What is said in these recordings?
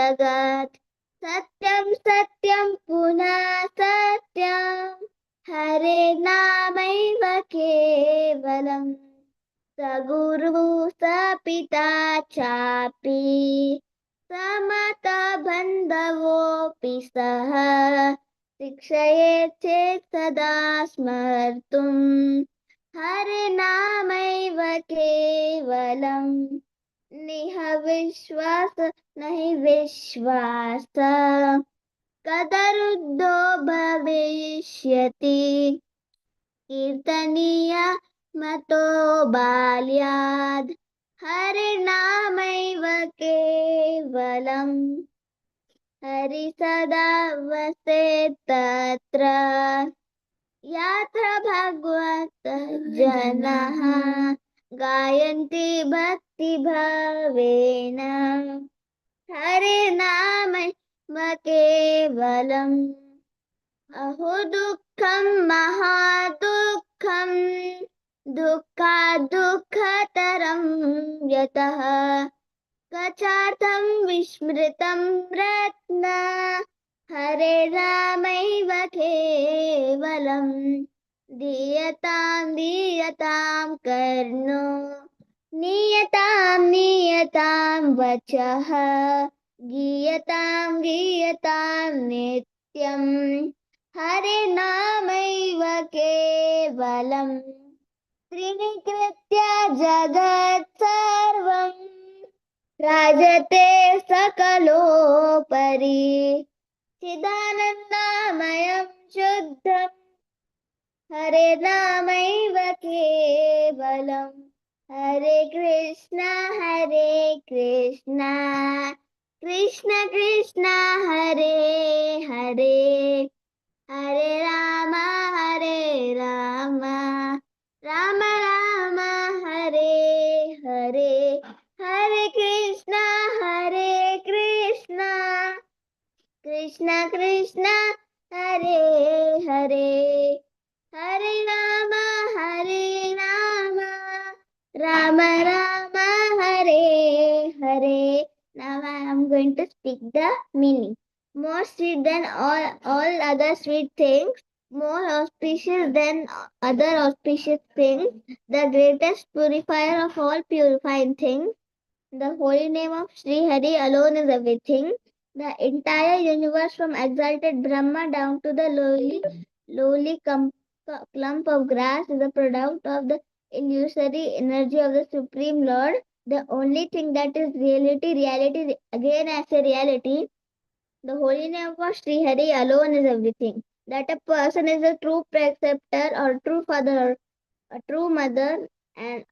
jagat. Satyam satyam punah satyam. Hare namaiva kevalam. Saguru sapita chapi. Samata bandhavopi saha. शिक्षये चेत् सदा स्मर्तुम् हरे नामैव केवलम् निह विश्वास नहि विश्वास कदरुद्धो भविष्यति कीर्तनीय मतो बाल्याद् हरे नामैव केवलम् हरि सदा वसेत् तत्र यत्र भगवतः जनाः गायन्ति भक्तिभावेन हरे नामैव केवलम् अहो दुःखं महादुःखं दुःखात् दुःखतरं यतः कचार्थं विस्मृतं रत्न हरे रामैव केवलम् दीयतां कर्णो नीयतां वचः गीयतां नित्यं हरे नामैव केवलम् त्रिनिकृत्य जगत् सर्वम् राजते सकलोपरि चिदानन्दमयं शुद्धं हरे नामैव केवलम् हरे Krishna Krishna Krishna Hare Hare Hare Ram Ram Ram Hare Hare Hare Krishna Krishna Krishna Hare Hare Hare Ram Ram Ram Hare Hare. Now I am going to speak the meaning. More sweet than all other sweet things, more auspicious than other auspicious things, the greatest purifier of all purifying things. The holy name of Sri Hari alone is everything. The entire universe from exalted Brahma down to the lowly clump of grass is a product of the illusory energy of the Supreme Lord. The only thing that is reality again as a reality. The holy name of Sri Hari alone is everything. That a person is a true preceptor or true father or a true mother and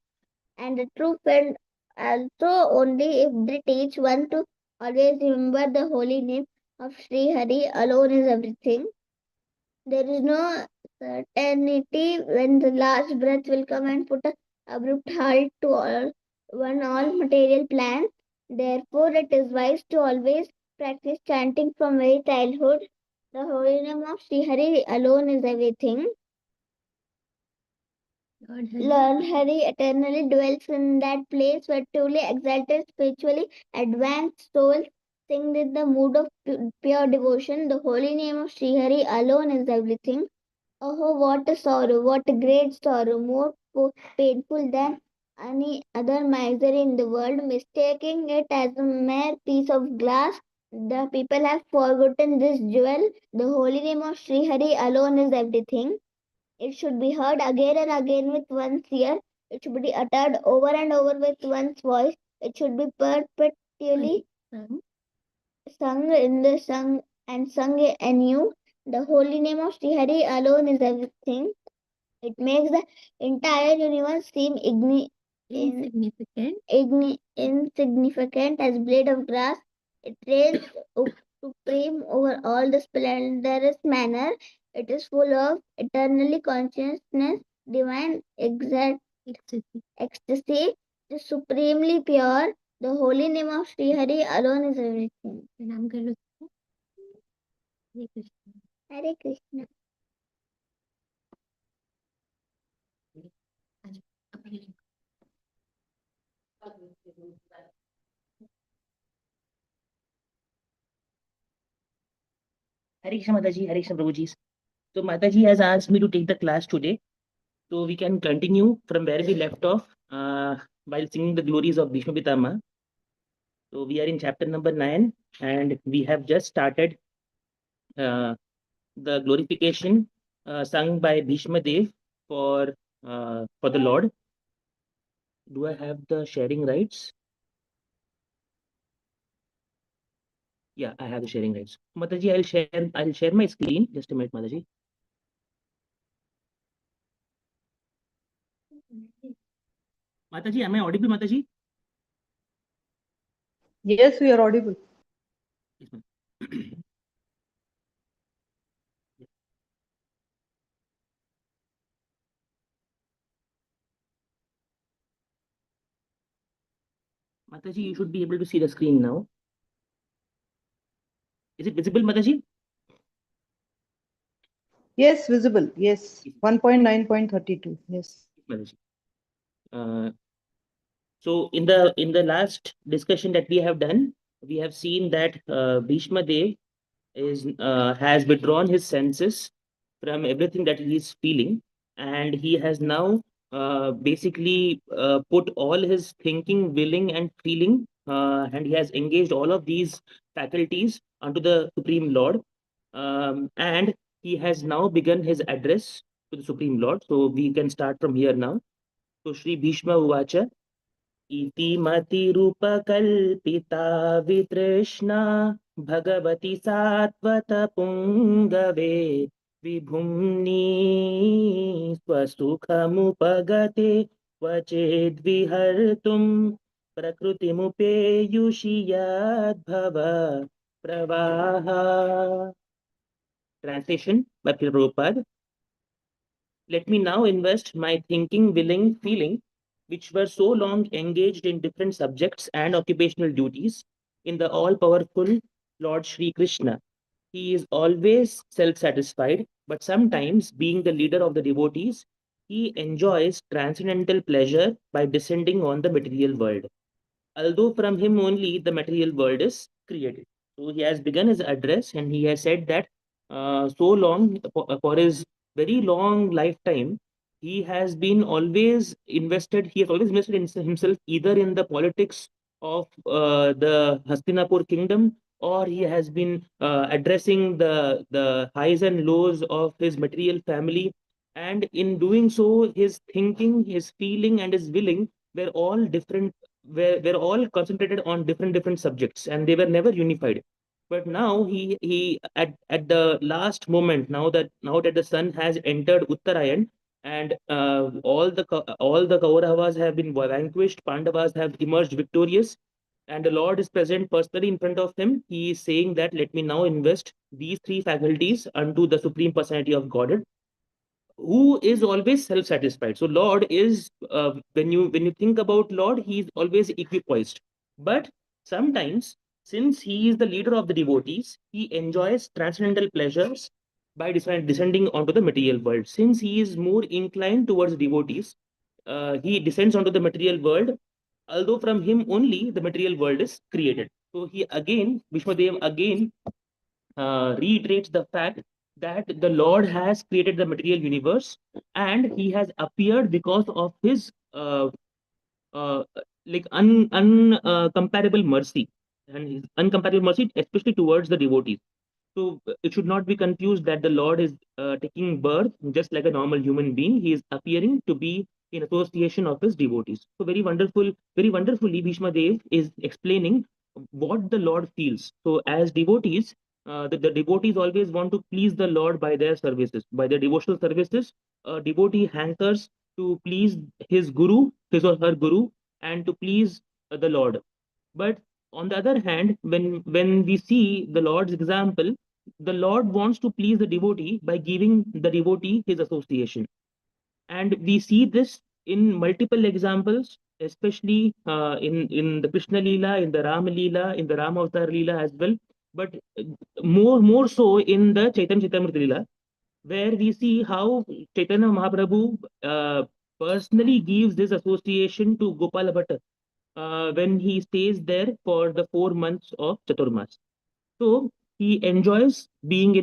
a true friend also only if they teach one to always remember the holy name of Sri Hari alone is everything. There is no certainty when the last breath will come and put a abrupt halt to all material plans. Therefore, it is wise to always practice chanting from very childhood. The holy name of Sri Hari alone is everything. Lord Hari eternally dwells in that place where truly exalted, spiritually advanced souls sing in the mood of pure devotion. The holy name of Sri Hari alone is everything. Oh, what a sorrow, what a great sorrow, more painful than any other misery in the world, mistaking it as a mere piece of glass. The people have forgotten this jewel. The holy name of Sri Hari alone is everything. It should be heard again and again with one's ear. It should be uttered over and over with one's voice. It should be perpetually sung anew. The holy name of Sri Hari alone is everything. It makes the entire universe seem insignificant as blade of grass. It reigns supreme over all the splendorous manner. It is full of eternally consciousness, divine ecstasy. It is supremely pure. The holy name of Sri Hari alone is everything. Hare Krishna. Hare Krishna. Hare Krishna Mataji, Hare Krishna Prabhuji. So Mataji has asked me to take the class today, so we can continue from where we left off while singing the glories of Bhishma Pitama. So we are in chapter number 9, and we have just started uh, the glorification sung by Bhishma Dev for the Lord. Do I have the sharing rights? Yeah, I have the sharing rights. Mataji, I'll share my screen. Just a minute, Mataji. Mataji, am I audible, Mataji? Yes, we are audible. Yes, ma'am. Mataji, you should be able to see the screen now. Is it visible, Mataji? Yes, visible. Yes, Yes, 1.9.32. Yes. Mataji. Uh, so in the last discussion that we have done, we have seen that Bhishma Dev is has withdrawn his senses from everything that he is feeling, and he has now basically put all his thinking, willing, and feeling, and he has engaged all of these faculties unto the Supreme Lord, and he has now begun his address to the Supreme Lord. So we can start from here now. So Sri Bhishma Uvacha इति मतिरूपकल्पिता वितृष्णा भगवति सात्वतपुङ्गवे विभुम्नि स्वसुखमुपगते क्वचिद्विहर्तुं प्रकृतिमुपेयुषि यद्भव प्रवाह. Translation by Prabhupada. Let me now invest my thinking, willing, feeling, which were so long engaged in different subjects and occupational duties, in the all powerful Lord Sri Krishna. He is always self satisfied, but sometimes, being the leader of the devotees, he enjoys transcendental pleasure by descending on the material world, although from him only the material world is created. So he has begun his address and he has said that so long, for his very long lifetime, he has been always invested, he has always invested in himself either in the politics of the Hastinapur kingdom, or he has been addressing the highs and lows of his material family. And in doing so, his thinking, his feeling, and his willing were all different, were all concentrated on different subjects, and they were never unified. But now at the last moment, now that the sun has entered Uttarayan, and all the Kauravas have been vanquished, Pandavas have emerged victorious, and the Lord is present personally in front of him. He is saying that let me now invest these three faculties unto the Supreme Personality of Godhead, who is always self-satisfied. So Lord is, when you think about Lord, he is always equipoised. But sometimes, since he is the leader of the devotees, he enjoys transcendental pleasures by descending onto the material world. Since he is more inclined towards devotees, he descends onto the material world, although from him only the material world is created. So he again, Vishwadev again reiterates the fact that the Lord has created the material universe, and he has appeared because of his uh, like uncomparable mercy, and his uncomparable mercy, especially towards the devotees. So it should not be confused that the Lord is taking birth just like a normal human being. He is appearing to be in association of his devotees. So very wonderfully, Bhishma Dev is explaining what the Lord feels. So as devotees, the devotees always want to please the Lord by their services, by their devotional services. A devotee hankers to please his guru, his or her guru, and to please the Lord. But on the other hand, when we see the Lord's example, the Lord wants to please the devotee by giving the devotee his association. And we see this in multiple examples, especially in the Krishna Leela, in the Rama Leela, in the Rama Avatar Leela as well. But more so in the Chaitanya Charitamrita Leela, where we see how Chaitanya Mahaprabhu personally gives this association to Gopala Bhatta when he stays there for the 4 months of Chaturmas. So he enjoys being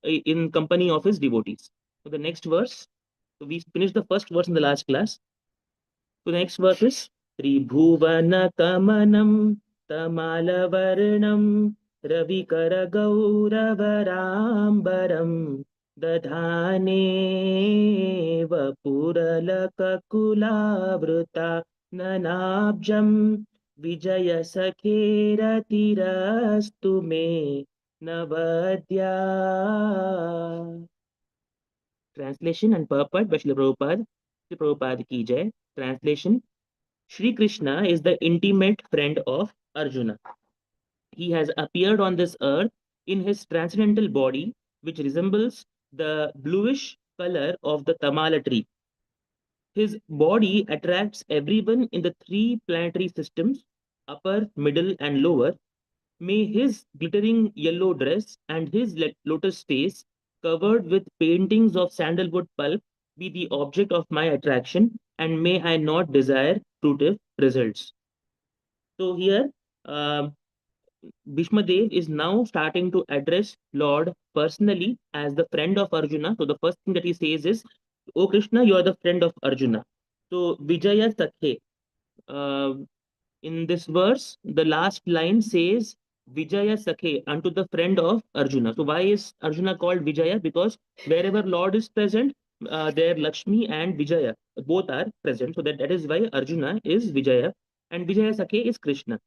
in company of his devotees. So the next verse, so we finished the first verse in the last class. So the next verse is Tribhuvana Kamanam Tamalavarnam Ravikara Gauravarambaram Dadhane Vapuralakakulavruta Nanabjam Vijaya Sakhera Tirastu Me Navadya. Translation and purport by Srila Prabhupada. Srila Prabhupada ki jai. Translation: Shri Krishna is the intimate friend of Arjuna. He has appeared on this earth in his transcendental body, which resembles the bluish color of the Tamala tree. His body attracts everyone in the three planetary systems, upper, middle, and lower. May his glittering yellow dress and his lotus face, covered with paintings of sandalwood pulp, be the object of my attraction, and may I not desire fruitive results. So here, um, Bhishma Dev is now starting to address Lord personally as the friend of Arjuna. So the first thing that he says is, "Oh Krishna, you are the friend of Arjuna." So Vijaya Sakhe. Uh, in this verse, the last line says, Vijaya Sakhe, unto the friend of Arjuna. So why is Arjuna called Vijaya? Because wherever Lord is present, there Lakshmi and Vijaya both are present. So that is why Arjuna is Vijaya and Vijaya Sakhe is Krishna.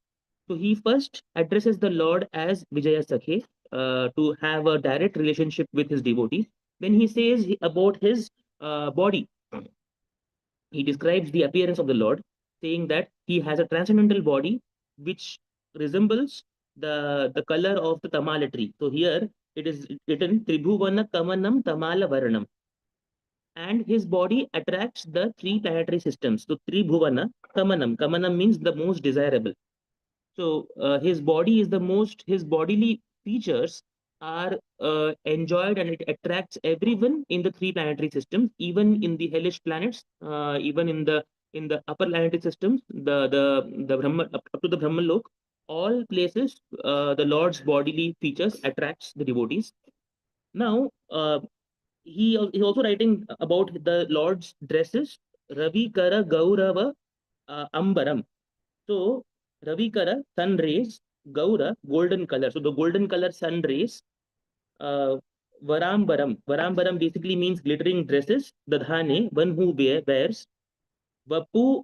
So he first addresses the Lord as Vijaya Sakhe to have a direct relationship with his devotee. Then he says about his body. He describes the appearance of the Lord, saying that he has a transcendental body which resembles the color of the Tamala tree. So here it is written Tribhuvana Kamanam Tamala Varanam. And his body attracts the three planetary systems. So Tribhuvana Kamanam. Kamanam means the most desirable. So his body is the most, his bodily features are enjoyed and it attracts everyone in the three planetary systems, even in the hellish planets, even in the upper planetary systems, the Brahma, up to the Brahmalok, all places, the Lord's bodily features attracts the devotees. Now, he also writing about the Lord's dresses, Ravi Kara Gaurava Ambaram. So Ravikara, sun rays, Gaura, golden color. So the golden color sun rays, uh, Varambaram. Varambaram basically means glittering dresses. Dadhane, one who wears. Vapu,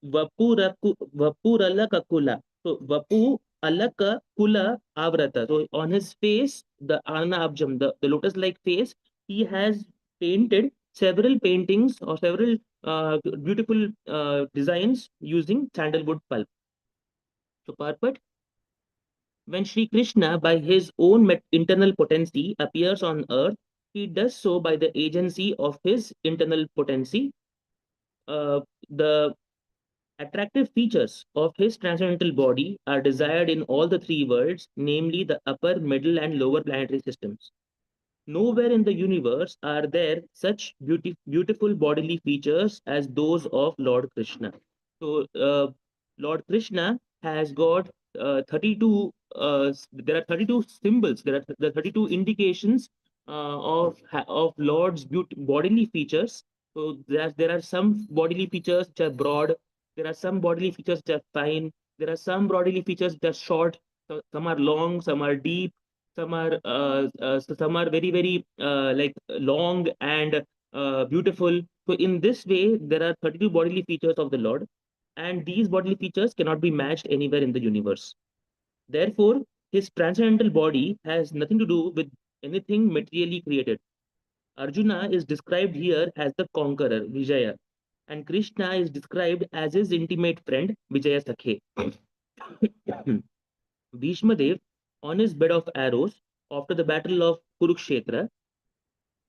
Vapurala Kakula. So Vapu Alaka Kula Avrata. So on his face, the Anna Abjam, the lotus-like face, he has painted several paintings or several beautiful designs using sandalwood pulp. So purport, when Sri Krishna, by his own internal potency, appears on earth, he does so by the agency of his internal potency. The attractive features of his transcendental body are desired in all the three worlds, namely the upper, middle, and lower planetary systems. Nowhere in the universe are there such beautiful bodily features as those of Lord Krishna. So, Lord Krishna has got 32, there are 32 symbols, there are the 32 indications of Lord's bodily features. So, there are some bodily features which are broad, there are some bodily features which are fine, there are some bodily features which are short, so some are long, some are deep, some are very very like long and beautiful. So in this way there are 32 bodily features of the Lord, and these bodily features cannot be matched anywhere in the universe. Therefore his transcendental body has nothing to do with anything materially created. Arjuna is described here as the conqueror, Vijaya, and Krishna is described as his intimate friend, Vijaya Sakhe. Bhishma Dev, on his bed of arrows after the battle of Kurukshetra,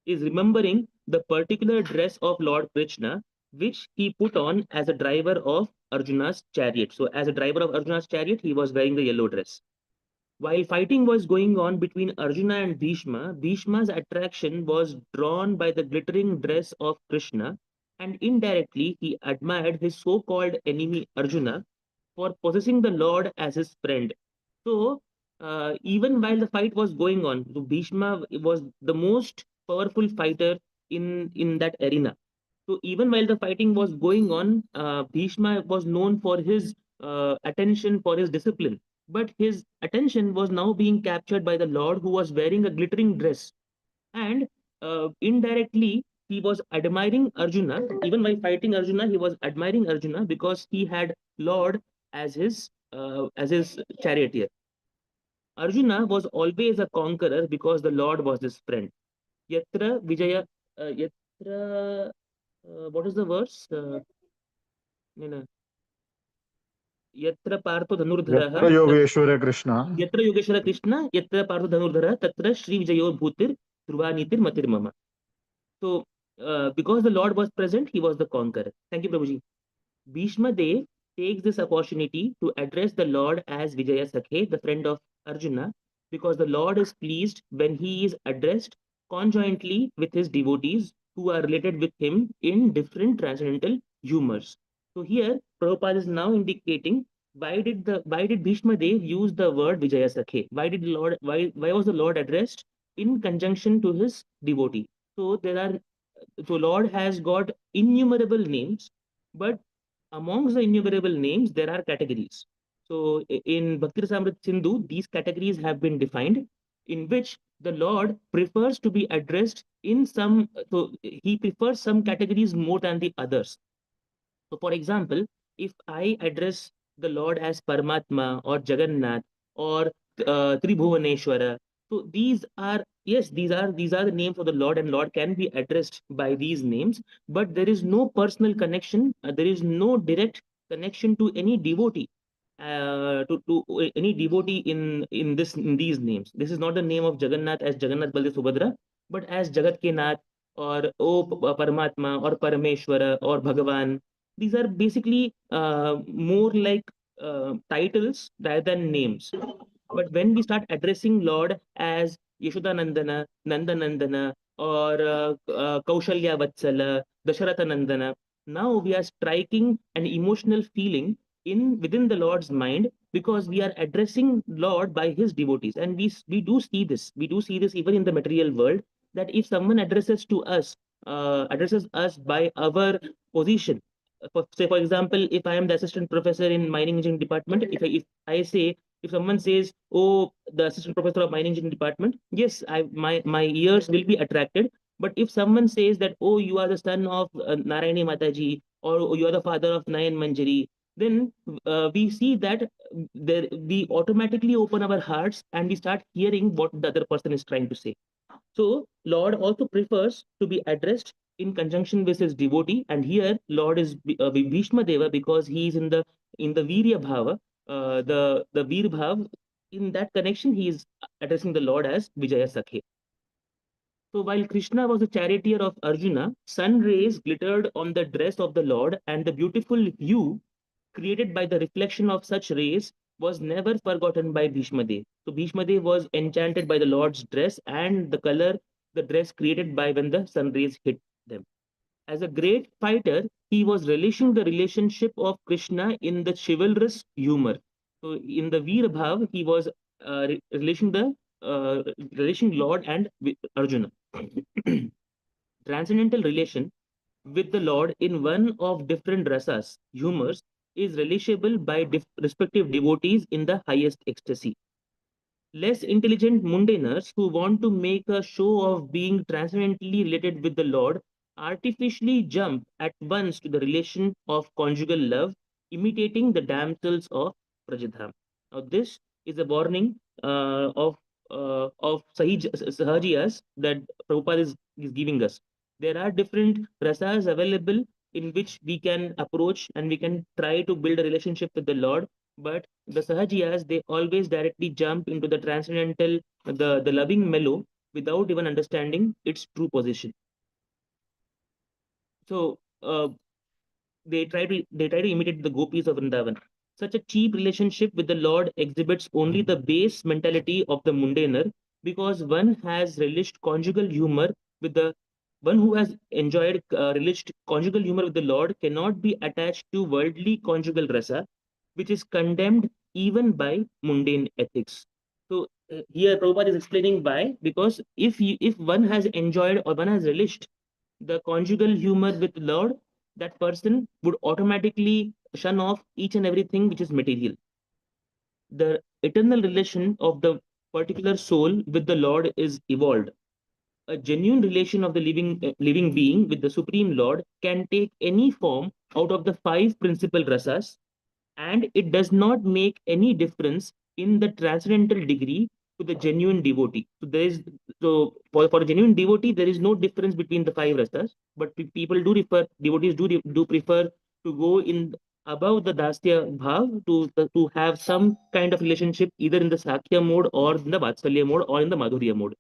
is remembering the particular dress of Lord Krishna, which he put on as a driver of Arjuna's chariot. So, as a driver of Arjuna's chariot, he was wearing the yellow dress. While fighting was going on between Arjuna and Bhishma, Bhishma's attraction was drawn by the glittering dress of Krishna, and indirectly he admired his so called enemy Arjuna for possessing the Lord as his friend. So, even while the fight was going on, so Bhishma was the most powerful fighter in that arena. So even while the fighting was going on, Bhishma was known for his attention, for his discipline. But his attention was now being captured by the Lord, who was wearing a glittering dress, and indirectly he was admiring Arjuna. Even while fighting Arjuna, he was admiring Arjuna because he had Lord as his charioteer. Arjuna was always a conqueror because the Lord was his friend. Yatra Vijaya, Yatra, what is the verse? No, no. Yatra Partho Yatra Dhanurdharaha, Yogeshwara Krishna. Yatra Yogeshwara Krishna, Yatra Partho Dhanurdhara, Tatra Shri Vijayo Bhutir, Dhruva Matir Mama. So, because the Lord was present, he was the conqueror. Thank you, Prabhuji. Bhishma Dev takes this opportunity to address the Lord as Vijaya Sakhe, the friend of Arjuna, because the Lord is pleased when he is addressed conjointly with his devotees who are related with him in different transcendental humors. So here, Prabhupada is now indicating why did Bhishma Dev use the word Vijaya Sakhe? Why was the Lord addressed in conjunction to his devotee? So Lord has got innumerable names, but amongst the innumerable names, there are categories. So in Bhakti Rasamrita Sindhu, these categories have been defined, in which the Lord prefers to be addressed in some, so he prefers some categories more than the others. So, for example, if I address the Lord as Paramatma or Jagannath or Tribhuvaneshwara, so these are, yes, these are the names of the Lord, and Lord can be addressed by these names, but there is no personal connection. There is no direct connection to any devotee. To any devotee in these names. This is not the name of Jagannath as Jagannath Baldev Subhadra, but as Jagat ke Nath or Paramatma or Parameshwara or Bhagavan. These are basically more like titles rather than names. But when we start addressing Lord as Yashodanandana, Nandanandana, or Kaushalya Vatsala, Dasharatha Nandana, now we are striking an emotional feeling in within the Lord's mind, because we are addressing Lord by his devotees. And we do see this. We do see this even in the material world, that if someone addresses us by our position, say for example, if I am the assistant professor in mining engineering department, if I say, if someone says, oh, the assistant professor of mining engineering department, yes, my ears will be attracted. But if someone says that, oh, you are the son of Narayani Mataji, or "Oh, you are the father of Nayan Manjari," then we see that we automatically open our hearts and we start hearing what the other person is trying to say. So Lord also prefers to be addressed in conjunction with his devotee, and here Lord is Bhishma Deva, because he is in the Virya Bhava, the Veer Bhav. In that connection, he is addressing the Lord as Vijaya Sakhe. So while Krishna was the charioteer of Arjuna, sun rays glittered on the dress of the Lord, and the beautiful hue created by the reflection of such rays was never forgotten by Bhishma Dev. So Bhishma Dev was enchanted by the Lord's dress and the color the dress created by when the sun rays hit them. As a great fighter, he was relishing the relationship of Krishna in the chivalrous humor. So in the Veer Bhav, he was relishing relishing Lord and Arjuna. Transcendental relation with the Lord in one of different rasas, humors, is relishable by respective devotees in the highest ecstasy. Less intelligent mundaners who want to make a show of being transcendently related with the Lord artificially jump at once to the relation of conjugal love, imitating the damsels of Prajadham. Now, this is a warning of Sahajiyas that Prabhupada is giving us. There are different rasas available in which we can approach and we can try to build a relationship with the Lord, but the Sahajiyas, they always directly jump into the transcendental, the loving mellow, without even understanding its true position. So they try to imitate the gopis of Vrindavan. Such a cheap relationship with the Lord exhibits only the base mentality of the mundaner, because one has relished conjugal humor with the one who has enjoyed relished conjugal humor with the Lord cannot be attached to worldly conjugal rasa, which is condemned even by mundane ethics. So Here Prabhupada is explaining why, because if one has enjoyed or one has relished the conjugal humor with Lord, that person would automatically shun off each and everything which is material. The eternal relation of the particular soul with the Lord is evolved. A genuine relation of the living being with the Supreme Lord can take any form out of the five principal rasas, and it does not make any difference in the transcendental degree to the genuine devotee. So there is for a genuine devotee, there is no difference between the five rasas, but people do refer devotees do prefer to go in above the dasya bhav to have some kind of relationship either in the sakya mode or in the vatsalya mode or in the madhurya mode.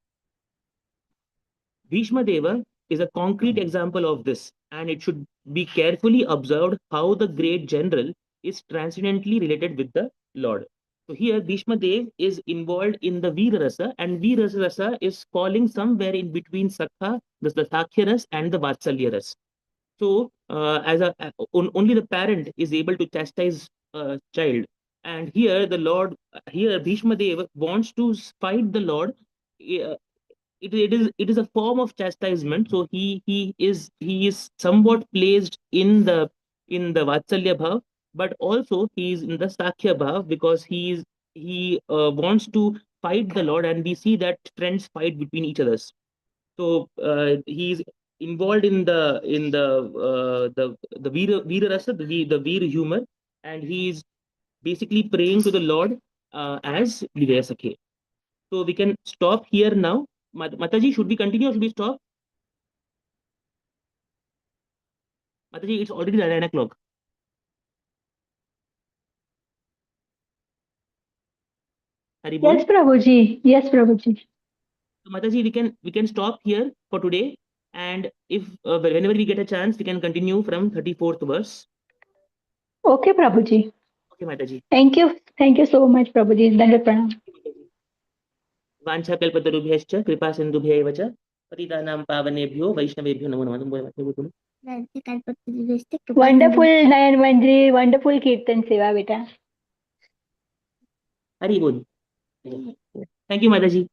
Bhishma Deva is a concrete example of this, and it should be carefully observed how the great general is transcendently related with the Lord. So here Bhishma Dev is involved in the Veera Rasa, and Veera Rasa is falling somewhere in between Sakha, the Sakya Ras, and the Vatsalya Ras. So only the parent is able to chastise a child, and here the Lord, here Bhishma Dev wants to fight the Lord. uh, it is a form of chastisement, so he is somewhat placed in the vatsalya bhav, but also he is in the sakya bhav because he wants to fight the Lord, and we see that friends fight between each others. So he's involved in the Veera rasa, the Veer humor, and he's basically praying to the Lord as Vijaya Sakhe. So we can stop here now. Mataji, should we continue or should we stop? Mataji, it's already 9 o'clock. Hari bol. Yes, Prabhuji. Yes, Prabhuji. So Mataji, we can stop here for today, and if whenever we get a chance, we can continue from 34th verse. Okay, Prabhuji. Okay, Mataji. Thank you. Thank you so much, Prabhuji. Dandavat pranam. वाञ्छाकल्पतरुभ्यश्च कृपा सिन्धुभ्यैव च पतितानां पावनेभ्यो वैष्णवेभ्यो नमो नमः बोलो। Wonderful, Nayan Manji. Wonderful Kirtan Seva, beta. Hari बोल। Thank you, Mataji.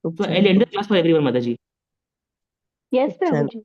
So I'll end the class for everyone, Mataji. Yes, Prabhuji.